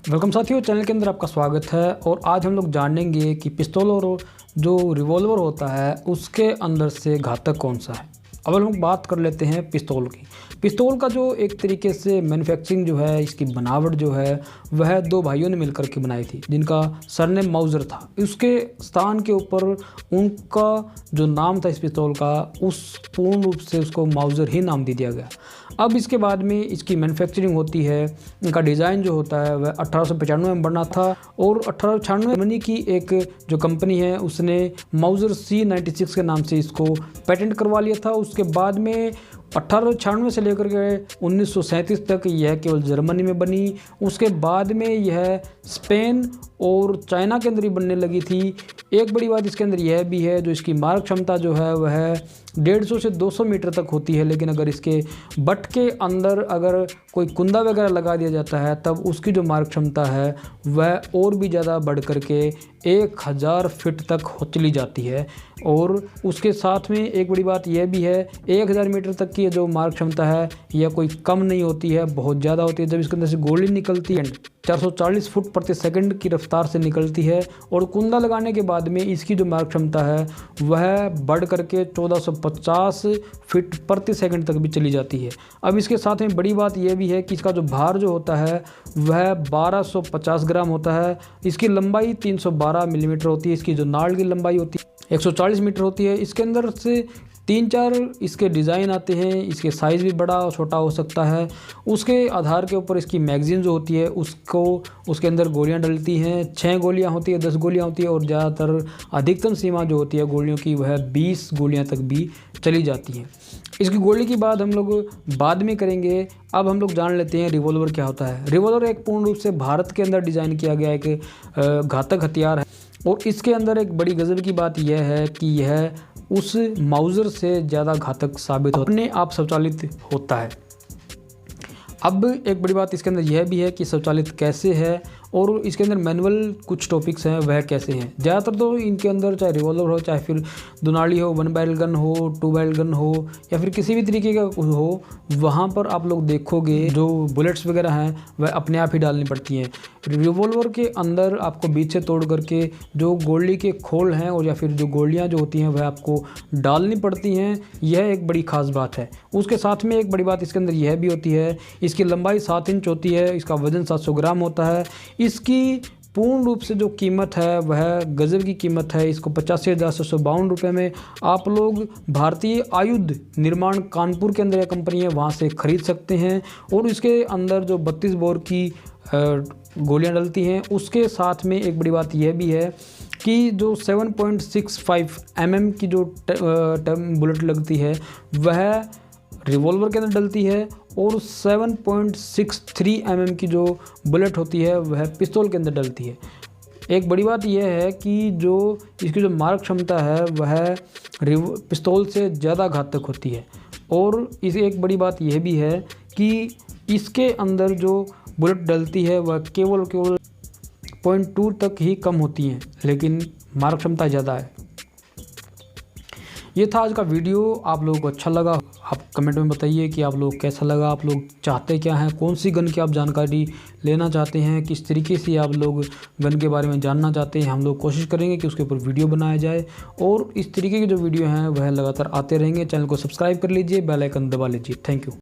Welcome साथियों, channel के अंदर आपका स्वागत है। और आज हम लोग जानेंगे कि पिस्तौल और जो रिवॉल्वर होता है उसके अंदर से घातक कौन सा है। अब हम लोग बात कर लेते हैं पिस्तौल की। पिस्तौल का जो एक तरीके से मैन्युफैक्चरिंग जो है, इसकी बनावट जो है वह दो भाइयों ने मिलकर के बनाई थी, जिनका सरनेम माउजर था। उसके स्थान के ऊपर उनका जो नाम था इस पिस्तौल का, उस पूर्ण रूप से उसको माउजर ही नाम दे दिया गया। अब इसके बाद में इसकी मैन्युफैक्चरिंग होती है, इनका डिज़ाइन जो होता है वह 1895 में बना था। और 1896 जर्मनी की एक जो कंपनी है उसने माउजर C96 के नाम से इसको पेटेंट करवा लिया था। उसके बाद में 1896 से लेकर के 1937 तक यह केवल जर्मनी में बनी। उसके बाद में यह स्पेन और चाइना के अंदर ही बनने लगी थी। एक बड़ी बात इसके अंदर यह भी है, जो इसकी मारक क्षमता जो है वह 150 से 200 मीटर तक होती है। लेकिन अगर इसके बट के अंदर अगर कोई कुंदा वगैरह लगा दिया जाता है तब उसकी जो मारक क्षमता है वह और भी ज़्यादा बढ़ करके 1000 फीट तक चली जाती है। और उसके साथ में एक बड़ी बात यह भी है, 1000 मीटर तक की जो मारक क्षमता है यह कोई कम नहीं होती है, बहुत ज़्यादा होती है। जब इसके अंदर से गोली निकलती है 440 फुट प्रति सेकंड की रफ्तार से निकलती है। और कुंदा लगाने के बाद में इसकी जो मारक क्षमता है वह बढ़ करके 1450 फीट प्रति सेकंड तक भी चली जाती है। अब इसके साथ में बड़ी बात यह भी है कि इसका जो भार जो होता है वह 1250 ग्राम होता है। इसकी लंबाई 312 मिलीमीटर होती है। इसकी जो नाड़ की लंबाई होती है 140 मीटर होती है। इसके अंदर से 3-4 इसके डिज़ाइन आते हैं। इसके साइज़ भी बड़ा और छोटा हो सकता है। उसके आधार के ऊपर इसकी मैगज़ीन जो होती है उसके अंदर गोलियां डलती हैं। 6 गोलियां होती है, 10 गोलियां होती है। और ज़्यादातर अधिकतम सीमा जो होती है गोलियों की वह 20 गोलियां तक भी चली जाती हैं। इसकी गोली की बात हम लोग बाद में करेंगे। अब हम लोग जान लेते हैं रिवॉल्वर क्या होता है। रिवॉल्वर एक पूर्ण रूप से भारत के अंदर डिज़ाइन किया गया एक घातक हथियार है। और इसके अंदर एक बड़ी गज़ब की बात यह है कि यह उस माउजर से ज़्यादा घातक साबित अपने आप स्वचालित होता है। अब एक बड़ी बात इसके अंदर यह भी है कि स्वचालित कैसे है और इसके अंदर मैनुअल कुछ टॉपिक्स हैं वह कैसे हैं। ज़्यादातर तो इनके अंदर चाहे रिवॉल्वर हो, चाहे फिर दुनाली हो, 1 बैरल गन हो, 2 बैरल गन हो, या फिर किसी भी तरीके का हो, वहाँ पर आप लोग देखोगे जो बुलेट्स वगैरह हैं वह अपने आप ही डालनी पड़ती हैं। रिवॉल्वर के अंदर आपको बीच से तोड़ करके जो गोली के खोल हैं और या फिर जो गोलियाँ जो होती हैं वह आपको डालनी पड़ती हैं। यह एक बड़ी ख़ास बात है। उसके साथ में एक बड़ी बात इसके अंदर यह भी होती है, इसकी लंबाई 7 इंच होती है। इसका वज़न 700 ग्राम होता है। इसकी पूर्ण रूप से जो कीमत है वह गज़ब की कीमत है। इसको 85,752 रुपये में आप लोग भारतीय आयुध निर्माण कानपुर के अंदर एक कंपनी है वहाँ से ख़रीद सकते हैं। और इसके अंदर जो 32 बोर की गोलियां डलती हैं। उसके साथ में एक बड़ी बात यह भी है कि जो 7.65 mm की जो बुलेट लगती है वह रिवॉल्वर के अंदर डलती है। और 7.63 mm की जो बुलेट होती है वह पिस्तौल के अंदर डलती है। एक बड़ी बात यह है कि जो इसकी जो मारक क्षमता है वह पिस्तौल से ज़्यादा घातक होती है। और इस एक बड़ी बात यह भी है कि इसके अंदर जो बुलेट डलती है वह केवल 0.2 तक ही कम होती हैं, लेकिन मारक क्षमता ज़्यादा है। ये था आज का वीडियो। आप लोगों को अच्छा लगा आप कमेंट में बताइए कि आप लोग कैसा लगा, आप लोग चाहते क्या हैं, कौन सी गन की आप जानकारी लेना चाहते हैं, किस तरीके से आप लोग गन के बारे में जानना चाहते हैं। हम लोग कोशिश करेंगे कि उसके ऊपर वीडियो बनाया जाए और इस तरीके के जो वीडियो हैं वह लगातार आते रहेंगे। चैनल को सब्सक्राइब कर लीजिए, बेल आइकन दबा लीजिए। Thank you.